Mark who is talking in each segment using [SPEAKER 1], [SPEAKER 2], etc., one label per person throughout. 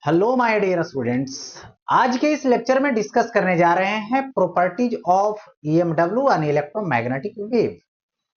[SPEAKER 1] Hello my dear students. आज के इस लेक्चर में डिस्कस करने जा रहे हैं प्रॉपर्टीज ऑफ ईएमडब्ल्यू यानी इलेक्ट्रोमैग्नेटिक वेव।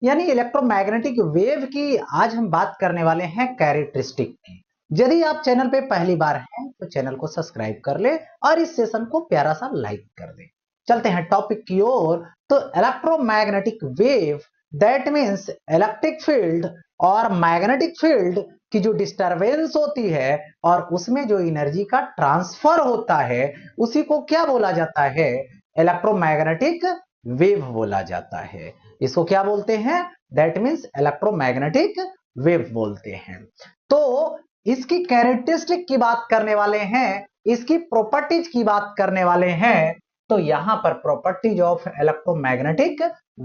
[SPEAKER 1] यानी इलेक्ट्रोमैग्नेटिक वेव की आज हम बात करने वाले हैं कैरेक्टरिस्टिक की। यदि आप चैनल पे पहली बार हैं तो चैनल को सब्सक्राइब कर ले और इस सेशन को प्यारा सा लाइक कर दे। चलते हैं टॉपिक की ओर। तो electromagnetic wave that means electric field और मैग्नेटिक फील्ड की जो डिस्टरबेंस होती है और उसमें जो एनर्जी का ट्रांसफर होता है उसी को क्या बोला जाता है? इलेक्ट्रोमैग्नेटिक वेव बोला जाता है। इसको क्या बोलते हैं? दैट मीन्स इलेक्ट्रोमैग्नेटिक वेव बोलते हैं। तो इसकी कैरेक्टरिस्टिक की बात करने वाले हैं, इसकी प्रॉपर्टीज की बात करने वाले हैं। तो यहां पर प्रॉपर्टीज ऑफ इलेक्ट्रोमैग्नेटिक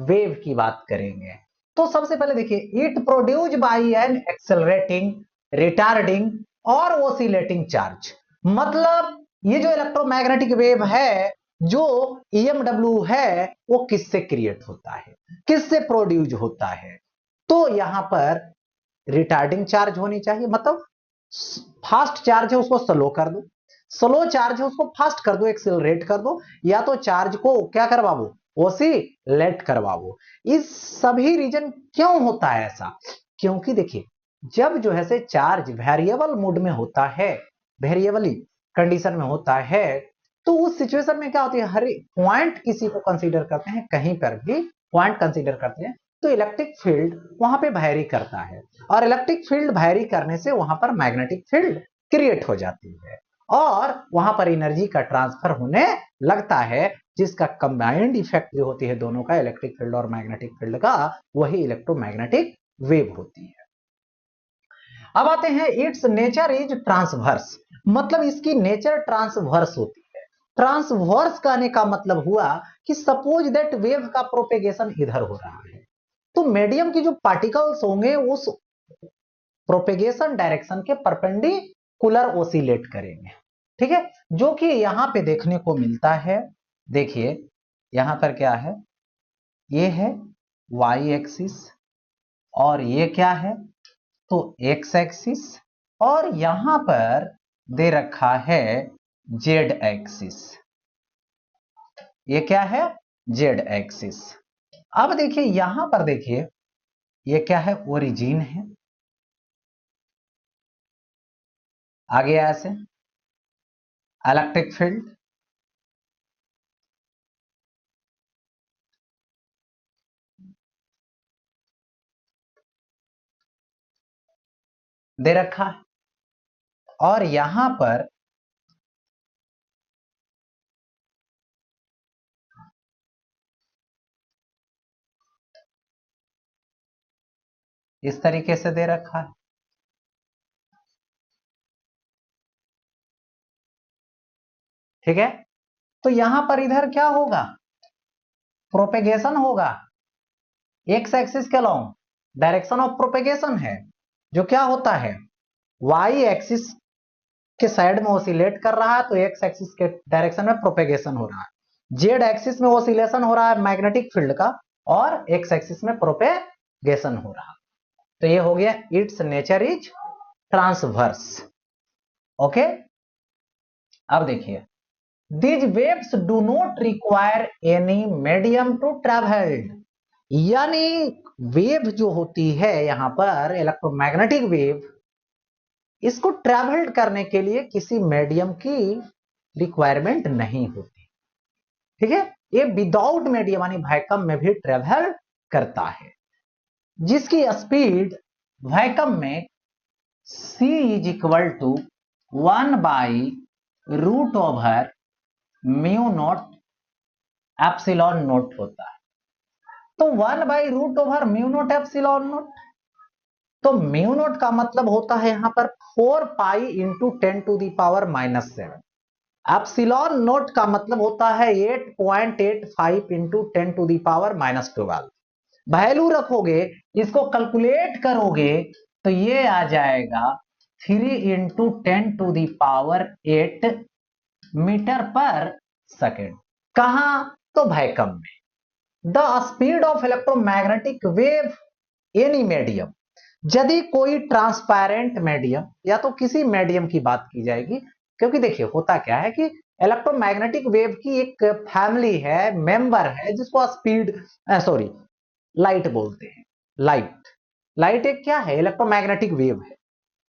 [SPEAKER 1] वेव की बात करेंगे। तो सबसे पहले देखिए, it produce by an accelerating, retarding और ओसिलेटिंग चार्ज। मतलब ये जो इलेक्ट्रोमैग्नेटिक वेव है, जो ईएमडब्ल्यू है, वो किससे क्रिएट होता है, किससे प्रोड्यूस होता है? तो यहां पर रिटार्डिंग चार्ज होनी चाहिए, मतलब फास्ट चार्ज है उसको स्लो कर दो, स्लो चार्ज है उसको फास्ट कर दो, एक्सेलरेट कर दो, या तो चार्ज को क्या करवाओ, ओसिलेट करवाओ। इस सभी रीजन क्यों होता है ऐसा? क्योंकि देखिए, जब जो है से चार्ज वेरिएबल मोड में होता है, वेरिएबल कंडीशन में होता है, तो उस सिचुएशन में क्या होती है, हर पॉइंट किसी को कंसीडर करते हैं, कहीं पर भी पॉइंट कंसीडर करते हैं, तो इलेक्ट्रिक फील्ड वहां पे वैरी करता है और इलेक्ट्रिक फील्ड वैरी करने से वहां पर मैग्नेटिक फील्ड क्रिएट हो जाती है और वहां पर एनर्जी का ट्रांसफर होने लगता है, जिसका कंबाइंड इफेक्ट जो होती है दोनों का, इलेक्ट्रिक फील्ड और मैग्नेटिक फील्ड का, वही इलेक्ट्रोमैग्नेटिक वेव होती है। अब आते हैं, इट्स नेचर इज ट्रांसवर्स। मतलब इसकी नेचर ट्रांसवर्स होती है। ट्रांसवर्स कहने का मतलब हुआ कि सपोज दैट वेव का प्रोपेगेशन इधर हो रहा है, तो मीडियम की जो पार्टिकल्स होंगे उस प्रोपेगेशन डायरेक्शन के परपेंडिकुलर ओसिलेट करेंगे। ठीक है, जो कि यहां पे देखने को मिलता है। देखिए यहां पर क्या है, ये है वाई एक्सिस और ये क्या है, तो एक्स एक्सिस, और यहां पर दे रखा है जेड एक्सिस। ये क्या है? Z axis. अब देखिए यहां पर देखिए, ये क्या है, ओरिजिन है, आगे ऐसे इलेक्ट्रिक फील्ड, दे रखा है, और यहां पर इस तरीके से दे रखा है। ठीक है, तो यहां पर इधर क्या होगा, प्रोपेगेशन होगा, एक्स एक्सिस के अलोंग डायरेक्शन ऑफ प्रोपेगेशन है, जो क्या होता है, वाई एक्सिस के साइड में ओसिलेट कर रहा है, तो एक्स एक्सिस के डायरेक्शन में प्रोपेगेशन हो रहा है। जेड एक्सिस में ओसिलेशन हो रहा है मैग्नेटिक फील्ड का, और एक्स एक्सिस में प्रोपेगेशन हो रहा है। तो ये हो गया, it's nature is transverse. Okay, अब देखिए, these waves do not require any medium to travel। यानी वेव जो होती है यहां पर इलेक्ट्रोमैग्नेटिक वेव, इसको ट्रेवल करने के लिए किसी मीडियम की रिक्वायरमेंट नहीं होती। ठीक है, ये विदाउट मीडियम यानी वैक्यूम में भी ट्रेवल करता है, जिसकी स्पीड वैक्यूम में c is equal to over mu naught epsilon naught होता है। तो over mu naught epsilon naught, तो म्यू नोट का मतलब होता है यहां पर 4 पाई इंटू 10⁻⁻⁷। एप्सिलॉन नोट का मतलब होता है 8.85 इंटू 10⁻⁻12। वैल्यू रखोगे, इसको कैलकुलेट करोगे, तो ये आ जाएगा 3 इंटू 10⁸ मीटर पर सेकेंड। कहां? तो वैक्यूम में। The speed of electromagnetic wave any medium, यदि कोई ट्रांसपेरेंट मीडियम, या तो किसी मीडियम की बात की जाएगी, क्योंकि देखिए होता क्या है कि इलेक्ट्रोमैग्नेटिक वेव की एक फैमिली है, मेंबर है, जिसको स्पीड सॉरी लाइट बोलते हैं। लाइट एक क्या है, इलेक्ट्रोमैग्नेटिक वेव है।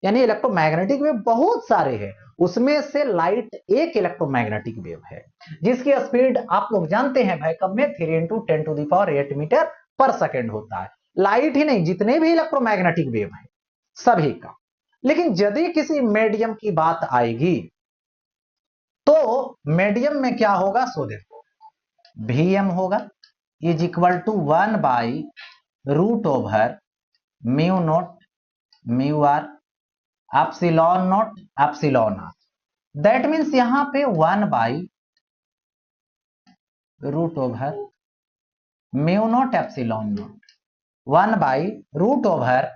[SPEAKER 1] यानी इलेक्ट्रोमैग्नेटिक वेव बहुत सारे हैं, उसमें से लाइट एक इलेक्ट्रोमैग्नेटिक वेव है, जिसकी स्पीड आप लोग जानते हैं वैक्यूम में 3 इंटू 10⁸ मीटर पर सेकेंड होता है। लाइट ही नहीं, जितने भी इलेक्ट्रोमैग्नेटिक वेव है सभी का। लेकिन यदि किसी मीडियम की बात आएगी तो मीडियम में क्या होगा, सो देखो Vm होगा is equal to over mu naught mu r epsilon naught epsilon r. That means यहां पे over mu naught epsilon naught over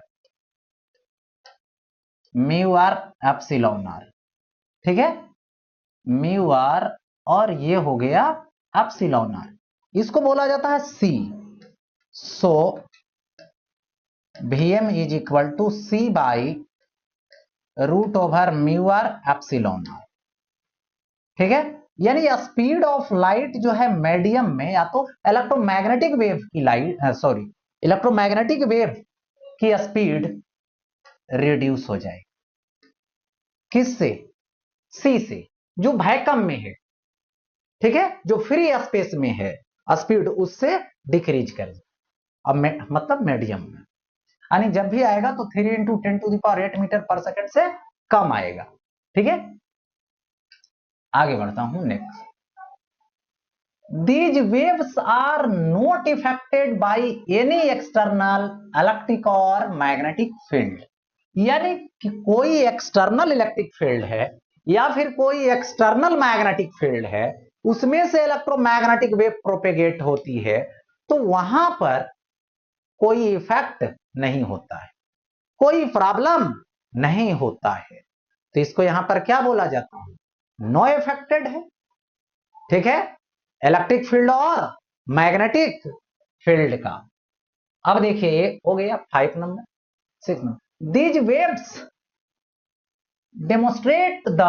[SPEAKER 1] mu r epsilon r. ठीक है, म्यू आर और ये हो गया एप्सिलॉन आर, इसको बोला जाता है C. So Vm is equal to over mu r epsilon r. ठीक है, यानी स्पीड ऑफ लाइट जो है मीडियम में या तो इलेक्ट्रोमैग्नेटिक वेव की इलेक्ट्रोमैग्नेटिक वेव की स्पीड रिड्यूस हो जाएगी। किससे, सी से, जो वैक्यूम में है। ठीक है, जो फ्री स्पेस में है स्पीड उससे डिक्रीज कर जाए। अब मतलब मीडियम में, यानी जब भी आएगा तो 3 इंटू 10⁸ मीटर पर सेकेंड से कम आएगा। ठीक है, आगे बढ़ता हूं next. These waves are not affected by any external electric or magnetic field। यानी कि कोई एक्सटर्नल इलेक्ट्रिक फील्ड है या फिर कोई एक्सटर्नल मैग्नेटिक फील्ड है, उसमें से इलेक्ट्रोमैग्नेटिक वेव प्रोपेगेट होती है, तो वहां पर कोई इफेक्ट नहीं होता है, कोई प्रॉब्लम नहीं होता है। तो इसको यहां पर क्या बोला जाता है, नो इफेक्टेड है। ठीक है, इलेक्ट्रिक फील्ड और मैग्नेटिक फील्ड का। अब देखिए हो गया 5 number. 6 number, these waves demonstrate the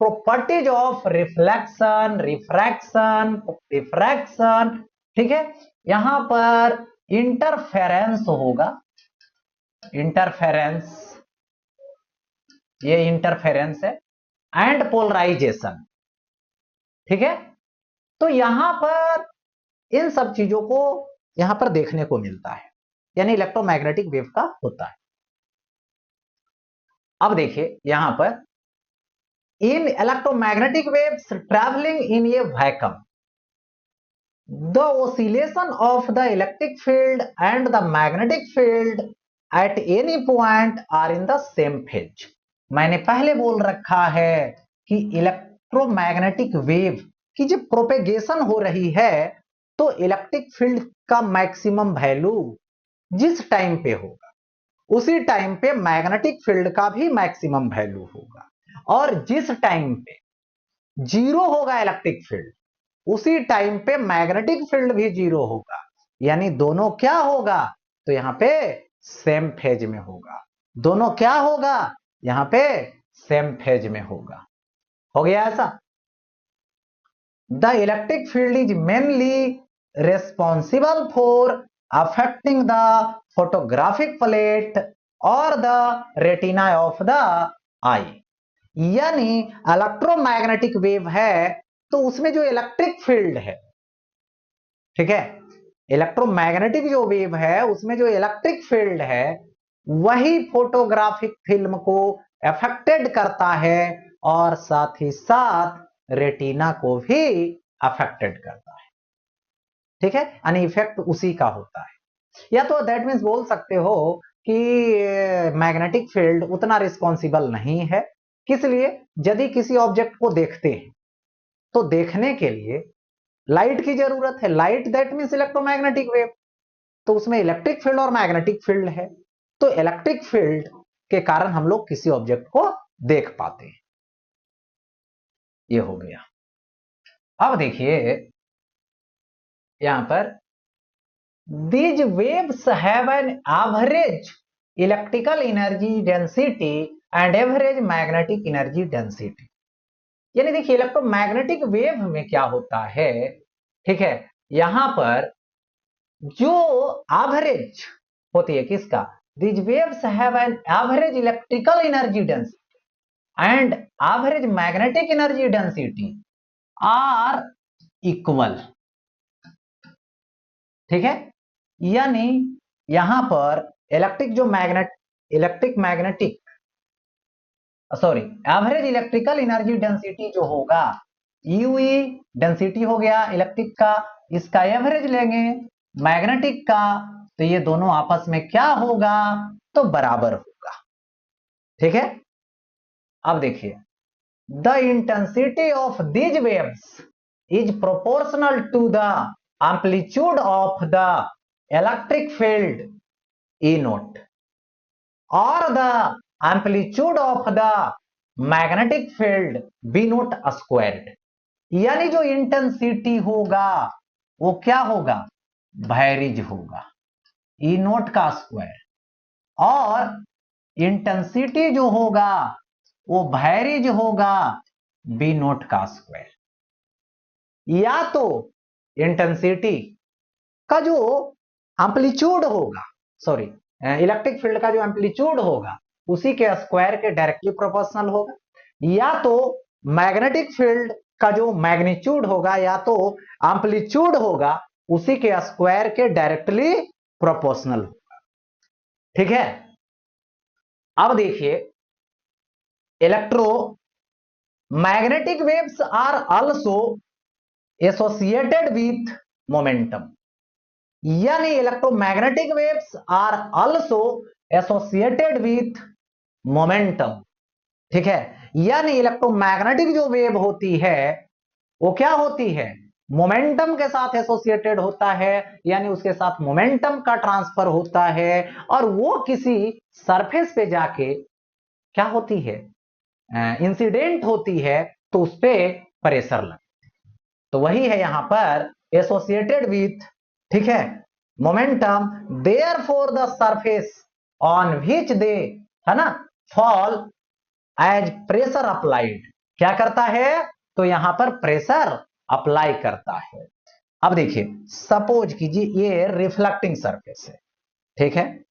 [SPEAKER 1] properties of reflection, refraction, diffraction. ठीक है, यहां पर इंटरफेरेंस होगा, इंटरफेरेंस, ये इंटरफेरेंस है, एंड पोलराइजेशन। ठीक है, तो यहां पर इन सब चीजों को यहां पर देखने को मिलता है, यानी इलेक्ट्रोमैग्नेटिक वेव का होता है। अब देखिए यहां पर इन electromagnetic waves travelling in a vacuum, the oscillation of the electric field and the magnetic field at any point are in the same phase. मैंने पहले बोल रखा है कि इलेक्ट्रोमैग्नेटिक वेव की जो प्रोपेगेशन हो रही है, तो इलेक्ट्रिक फील्ड का मैक्सिमम वैल्यू जिस टाइम पे होगा उसी टाइम पे मैग्नेटिक फील्ड का भी मैक्सिमम वैल्यू होगा, और जिस टाइम पे जीरो होगा इलेक्ट्रिक फील्ड उसी टाइम पे मैग्नेटिक फील्ड भी जीरो होगा। यानी दोनों क्या होगा, तो यहां पे सेम फेज में होगा। दोनों क्या होगा, यहां पे सेम फेज में होगा। हो गया ऐसा। The electric field is mainly responsible for affecting the photographic plate और द रेटिना ऑफ द आई। यानी इलेक्ट्रोमैग्नेटिक वेव है तो उसमें जो इलेक्ट्रिक फील्ड है, ठीक है, इलेक्ट्रोमैग्नेटिक जो वेव है उसमें जो इलेक्ट्रिक फील्ड है वही फोटोग्राफिक फिल्म को अफेक्टेड करता है और साथ ही साथ रेटिना को भी अफेक्टेड करता है। ठीक है, यानी इफेक्ट उसी का होता है। या तो दैट मीन्स बोल सकते हो कि मैग्नेटिक फील्ड उतना रिस्पॉन्सिबल नहीं है। किस लिए, यदि किसी ऑब्जेक्ट को देखते हैं तो देखने के लिए लाइट की जरूरत है, light that means electromagnetic wave, तो उसमें इलेक्ट्रिक फील्ड और मैग्नेटिक फील्ड है, तो इलेक्ट्रिक फील्ड के कारण हम लोग किसी ऑब्जेक्ट को देख पाते हैं। ये हो गया। अब देखिए यहां पर these waves have an average electrical energy density and average magnetic energy density। यानी देखिए इलेक्ट्रोमैग्नेटिक वेव में क्या होता है, ठीक है, यहां पर जो एवरेज होती है किसका, these waves have an average electrical energy density and average magnetic energy density are equal, ठीक है, यानी यहां पर electric magnetic sorry average electrical energy density जो होगा, यूई डेंसिटी हो गया इलेक्ट्रिक का, इसका एवरेज लेंगे मैग्नेटिक का, तो ये दोनों आपस में क्या होगा, तो बराबर होगा, ठीक है। अब देखिए the intensity of these waves is proportional to the amplitude of the electric field E naught और the amplitude of the magnetic field B naught squared, यानी जो इंटेंसिटी होगा वो क्या होगा, वैरिज होगा, ई नोट का स्क्वायर, और इंटेंसिटी जो होगा वो वैरिज होगा बी नोट का स्क्वायर। या तो इंटेंसिटी का जो एम्पलीट्यूड होगा, सॉरी इलेक्ट्रिक फील्ड का जो एम्पलीट्यूड होगा उसी के स्क्वायर के डायरेक्टली प्रोपोर्शनल होगा, या तो मैग्नेटिक फील्ड का जो मैग्नीट्यूड होगा या तो एम्पलीट्यूड होगा उसी के स्क्वायर के डायरेक्टली प्रोपोर्शनल होगा, ठीक है। अब देखिए electromagnetic waves are also associated with momentum, यानी electromagnetic waves are also associated with momentum, ठीक है, यानी इलेक्ट्रोमैग्नेटिक जो वेव होती है वो क्या होती है, मोमेंटम के साथ एसोसिएटेड होता है, यानी उसके साथ मोमेंटम का ट्रांसफर होता है, और वो किसी सरफेस पे जाके क्या होती है, इंसिडेंट होती है, तो उस पर प्रेशर लगता है, तो वही है यहां पर एसोसिएटेड विथ, ठीक है, momentum, therefore the surface on which they, है ना, फॉल एज प्रेशर अप्लाइड, क्या करता है, तो यहां पर प्रेशर अप्लाई करता है। अब देखिए सपोज कीजिए ये रिफ्लेक्टिंग सरफेस है, ठीक है,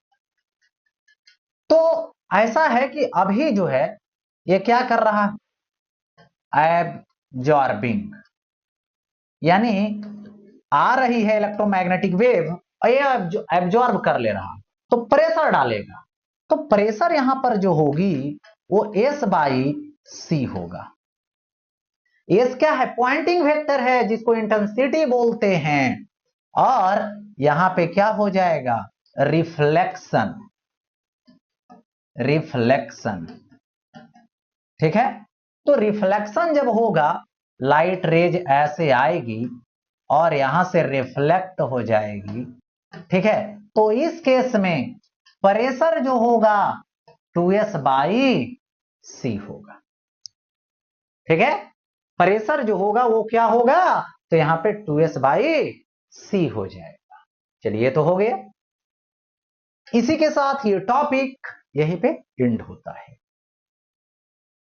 [SPEAKER 1] तो ऐसा है कि अभी जो है ये क्या कर रहा है, एब्जॉर्बिंग, यानी आ रही है इलेक्ट्रोमैग्नेटिक वेव और ये एब्जॉर्ब कर ले रहा, तो प्रेशर डालेगा, तो प्रेशर यहां पर जो होगी वो S बाई सी होगा। एस क्या है, पॉइंटिंग वेक्टर है जिसको इंटेंसिटी बोलते हैं, और यहां पे क्या हो जाएगा, रिफ्लेक्शन, रिफ्लेक्शन, ठीक है, तो रिफ्लेक्शन जब होगा लाइट रेज ऐसे आएगी और यहां से रिफ्लेक्ट हो जाएगी, ठीक है, तो इस केस में प्रेशर जो होगा 2S बाई सी होगा, ठीक है, प्रेशर जो होगा वो क्या होगा, तो यहां पे 2S बाई सी हो जाएगा। चलिए तो हो गया, इसी के साथ ये टॉपिक यहीं पे एंड होता है।